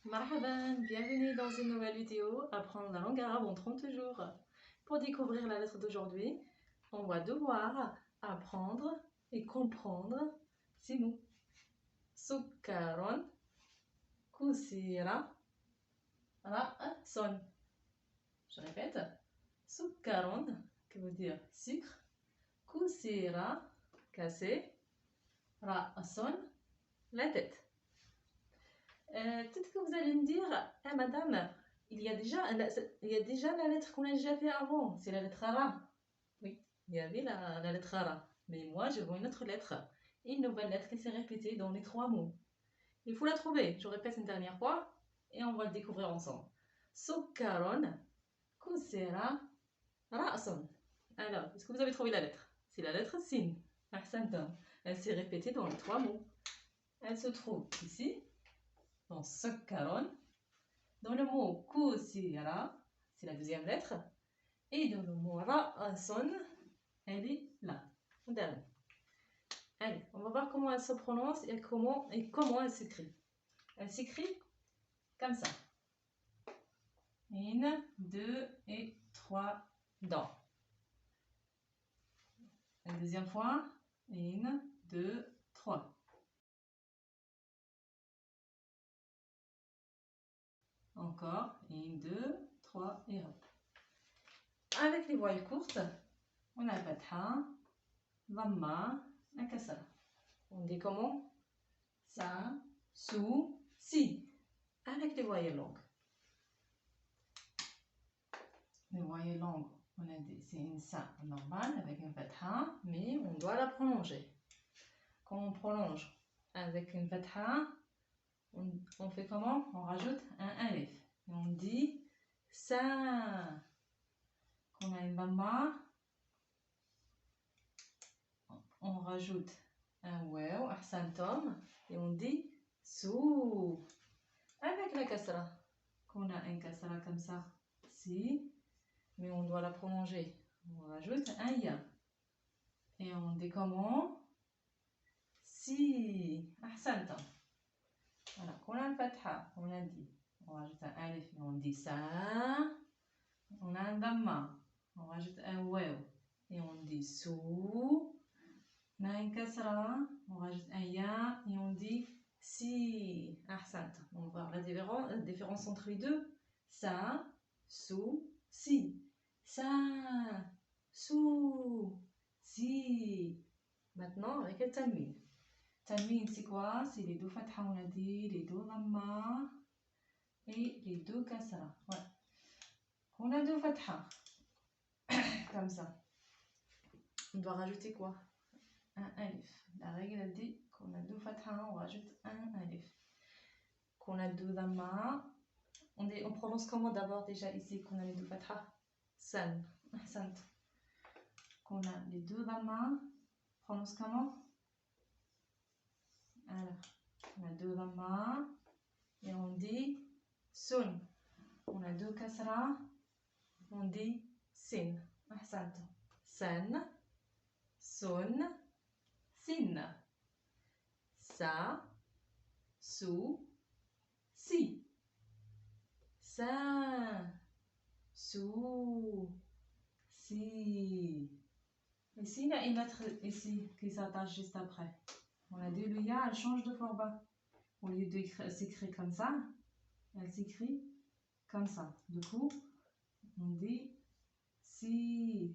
Marhaban, bienvenue dans une nouvelle vidéo, apprendre la langue arabe en 30 jours. Pour découvrir la lettre d'aujourd'hui, on va devoir apprendre et comprendre ces mots. Sukkaron, kusira, ra'son. Je répète, sukkaron, qui veut dire sucre, kusira, cassé, ra'son, la tête. Peut-être que vous allez me dire, ah, madame, il y a déjà la lettre qu'on a déjà fait avant, c'est la lettre Ra. Oui, il y avait la lettre Ra. Mais moi, je vois une autre lettre, une nouvelle lettre qui s'est répétée dans les 3 mots. Il faut la trouver, je répète une dernière fois, et on va le découvrir ensemble. Sukkaron, kusera, ra'son. Alors, est-ce que vous avez trouvé la lettre? C'est la lettre Sin. Ahsantum. Elle s'est répétée dans les 3 mots. Elle se trouve ici, dans sukkaron, dans le mot kusira, c'est la deuxième lettre, et dans le mot ra'son, elle est là, au dernier. Allez, on va voir comment elle se prononce et comment elle s'écrit. Elle s'écrit comme ça. 1, 2 et 3 dents. La deuxième fois, 1, 2, 3. Encore, 1, 2, 3 et hop. Avec les voyelles courtes, on a fatha, dhamma, un kasra. On dit comment? Sa, sou, si. Avec les voyelles longues. Les voyelles longues, on a dit c'est une sa normale avec une fatha, mais on doit la prolonger. Quand on prolonge avec une fatha, on fait comment? On rajoute un alif. Et on dit sa. Quand on a une dhamma, on rajoute un waw, ahsantum, et on dit sou. Avec la kasra. Quand on a un kasra comme ça, si, mais on doit la prolonger. On rajoute un ya. Et on dit comment? Si. Ahsantum. Voilà. Quand on a un fatha, on a dit, on rajoute un alif, et on dit ça. On a un dhamma, on rajoute un waw, et on dit sou. On a un kasra, on rajoute un ya, et on dit si. Ahsantum. On va voir la différence entre les deux. Ça, sou, si. Ça, sou, si. Maintenant, avec le tanwin. Tanwin, c'est quoi? C'est les deux fatha, on a dit, les deux dhamma et les deux kasra. Voilà. On a deux fatha, comme ça. On doit rajouter quoi? Un alif. La règle elle dit qu'on a deux fatha, on rajoute un alif. Qu'on a deux dhamma, on prononce comment d'abord déjà ici qu'on a les deux fatha? San. Sant. Qu'on a les deux dhamma, on prononce comment? Alors, on a deux dhamma et on dit sun. On a deux kasra, on dit sin. Ahsant. San, sun, sin. Sa, sou, si. Sa, sou, si. Ici, il y a une lettre ici qui s'attache juste après. On a dit le ya, elle change de format. Au lieu de s'écrire comme ça, elle s'écrit comme ça. Du coup, on dit si.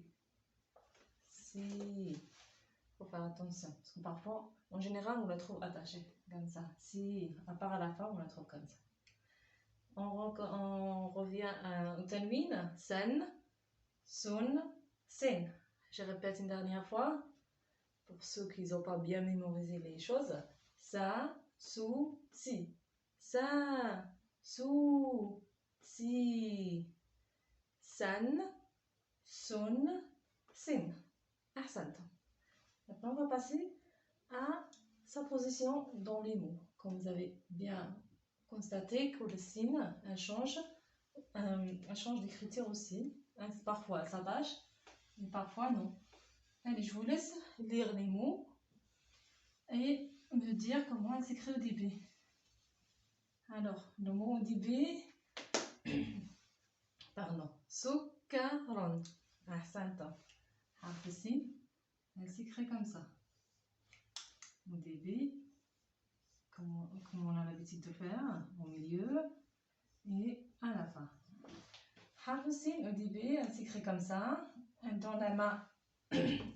Si. Il faut faire attention. Parce que parfois, en général, on la trouve attachée comme ça. Si. À part à la fin, on la trouve comme ça. On revient au tanwin. San, sun, sin. Je répète une dernière fois. Pour ceux qui n'ont pas bien mémorisé les choses. Sa, sou, si. Sa, sou, si. San, sun, sin. Ahsantum. Maintenant, on va passer à sa position dans les mots. Comme vous avez bien constaté que le sin, elle change d'écriture aussi. Parfois, elle s'attache, mais parfois, non. Allez, je vous laisse lire les mots et me dire comment elle s'écrit au début. Alors, le mot on dit B. Pardon. Sukaron. Ahsanta. حرف السين. Elle s'écrit comme ça. On dit B. Comme on a l'habitude de faire. Au milieu. Et à la fin. حرف السين au début, elle s'écrit comme ça. Dans la main,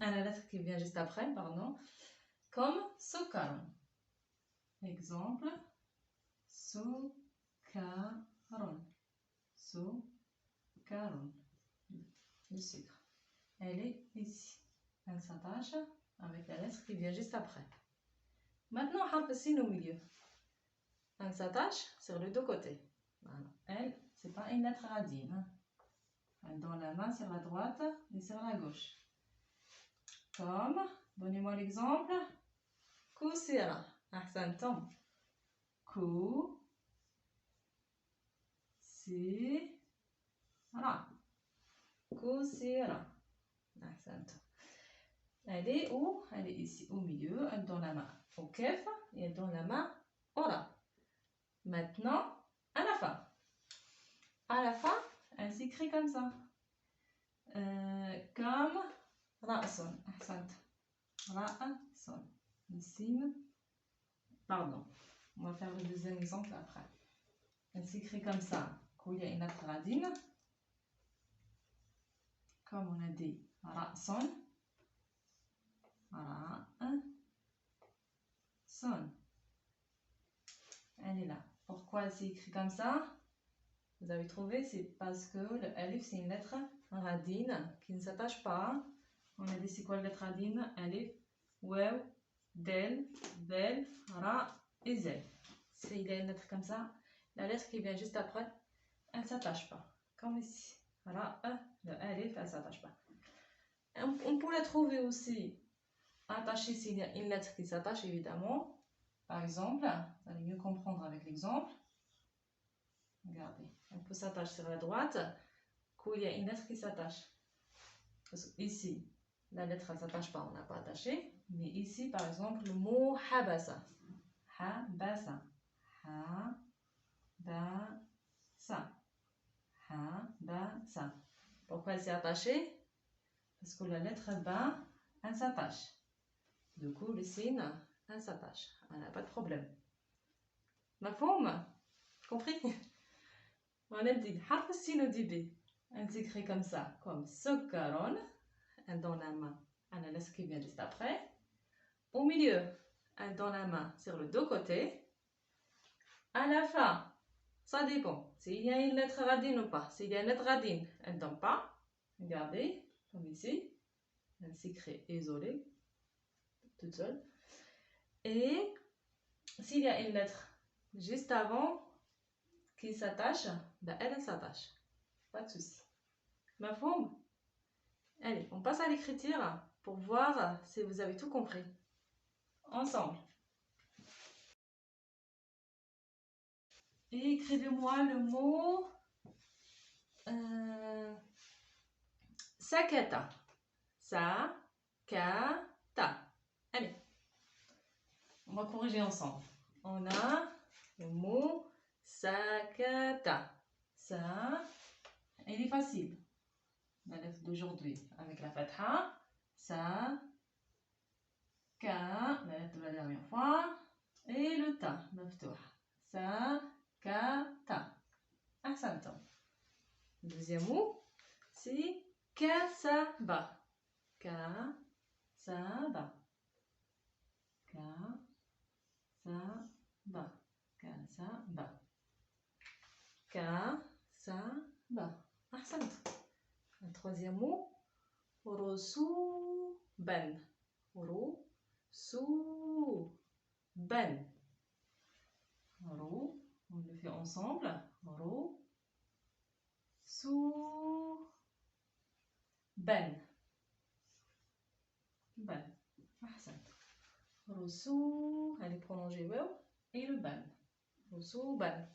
à la lettre qui vient juste après, pardon. Comme sukaron. Exemple. Sukaron. Sukaron. Le sucre. Elle est ici. Elle s'attache avec la lettre qui vient juste après. Maintenant, harf السين au milieu. Elle s'attache sur les deux côtés. Voilà. Elle, c'est pas une lettre radine. Hein. Elle donne la main sur la droite et sur la gauche. Comme, donnez-moi l'exemple. Kusira. Ahsantum. Ku. Si. Ra. Kusira. Ahsantum. Elle est où? Elle est ici au milieu. Elle donne la main au kef et elle donne la main au ra. Maintenant, à la fin. À la fin, elle s'écrit comme ça. Comme ra'son. Ahsant. Ra'son. Le signe. Pardon. On va faire le deuxième exemple après. Elle s'écrit comme ça. Quand il y a une lettre radine. Comme on a dit, ra'son. Ra'son. Elle est là. Pourquoi elle s'est écrite comme ça? Vous avez trouvé? C'est parce que le alif, c'est une lettre radine qui ne s'attache pas. On a dit c'est quoi la lettre radine? Alif, waw, del, bel, ra et zel. Il y a une lettre comme ça. La lettre qui vient juste après, elle ne s'attache pas. Comme ici. Ra, le alif, elle ne s'attache pas. On peut la trouver aussi attachée s'il y a une lettre qui s'attache, évidemment. Par exemple, vous allez mieux comprendre avec l'exemple. Regardez, on peut s'attacher sur la droite quand il y a une lettre qui s'attache. Ici, la lettre ne s'attache pas, on n'a pas attaché. Mais ici, par exemple, le mot habasa. Habasa. Habasa. Habasa. Pourquoi elle s'est attachée? Parce que la lettre ba, elle s'attache. Du coup, le signe, elle s'attache. Elle n'a pas de problème. Ma forme? Compris? On a dit harf السين au début. Elle s'écrit comme ça, comme sukaron. Elle donne la main à la lettre qui vient juste après. Au milieu, elle donne la main sur les deux côtés. À la fin, ça dépend. S'il y a une lettre radine ou pas. S'il y a une lettre radine, elle ne donne pas. Regardez, comme ici. Elle s'écrit isolée, toute seule. Et s'il y a une lettre juste avant qui s'attache, ben elle s'attache. Pas de souci. Ma forme? Allez, on passe à l'écriture pour voir si vous avez tout compris. Ensemble. Et écrivez-moi le mot sakata. Sakata. Allez. On va corriger ensemble. On a le mot sakata. Ça, il est facile. La lettre d'aujourd'hui avec la fatha. Ça, ka, la lettre de la dernière fois. Et le ta, maftoua. Ça, ka, ta. Ahsantum. Le deuxième mot, c'est kasaba. Kasaba. Kasaba. Kasaba. Kasaba. Ahsantum. Le troisième mot, rosuban. Rosuban. Ro, on le fait ensemble. Ro, sou, ban. Ban. Ahsan. Rosou, elle est prolongée wow, et le ban. Rosou, ban.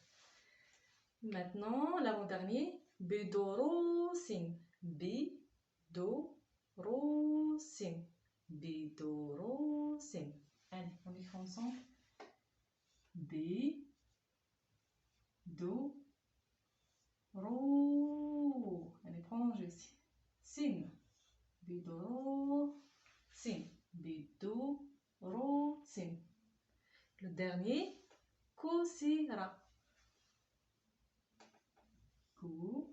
Maintenant, l'avant-dernier, bedorosin. Bedorosin. Bedorosin. Allez, on écrit ensemble. B, do, ro. Allez, prolonge ici. Sin, bidoro, sin, bido, ro, sin. Le dernier, kusira. Ku,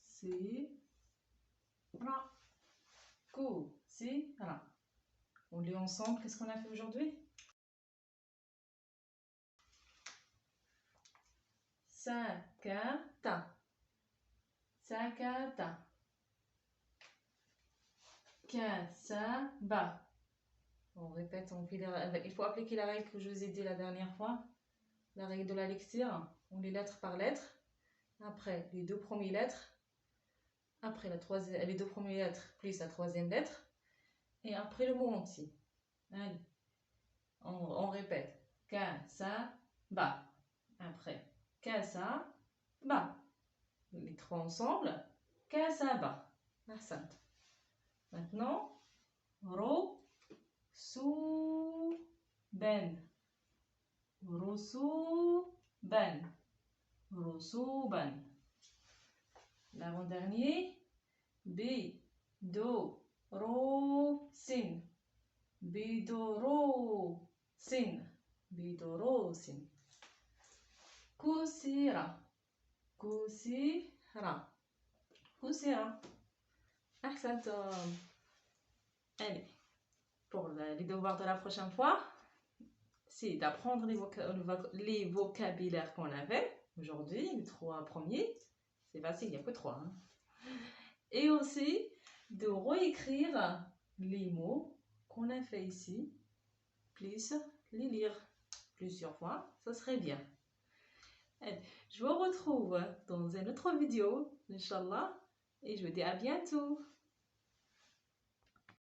si, ra. Ku, si, ra. On lit ensemble, qu'est-ce qu'on a fait aujourd'hui? Sakata, sakata. Kasaba. On répète, il faut appliquer la règle que je vous ai dit la dernière fois, la règle de la lecture. On lit lettre par lettre. Après les deux premières lettres, après les deux premières lettres plus la troisième lettre, et après le mot entier. Allez, on répète. Kasaba. Après, kasaba. Les trois ensemble. Kasaba. Maintenant, ro, su, ben. Rosuban. Rosuban. L'avant-dernier. Bi, do, ro, sin. Bidoro, sin. Bidoro, sin. Kusira. Kusira. Kusira. Ahsantum. Allez, pour les devoirs de la prochaine fois, c'est d'apprendre les vocabulaires qu'on avait aujourd'hui, les trois premiers. C'est facile, il n'y a que trois. Hein. Et aussi de réécrire les mots qu'on a fait ici, plus les lire plusieurs fois, ça serait bien. Allez, je vous retrouve dans une autre vidéo, Inch'Allah, et je vous dis à bientôt.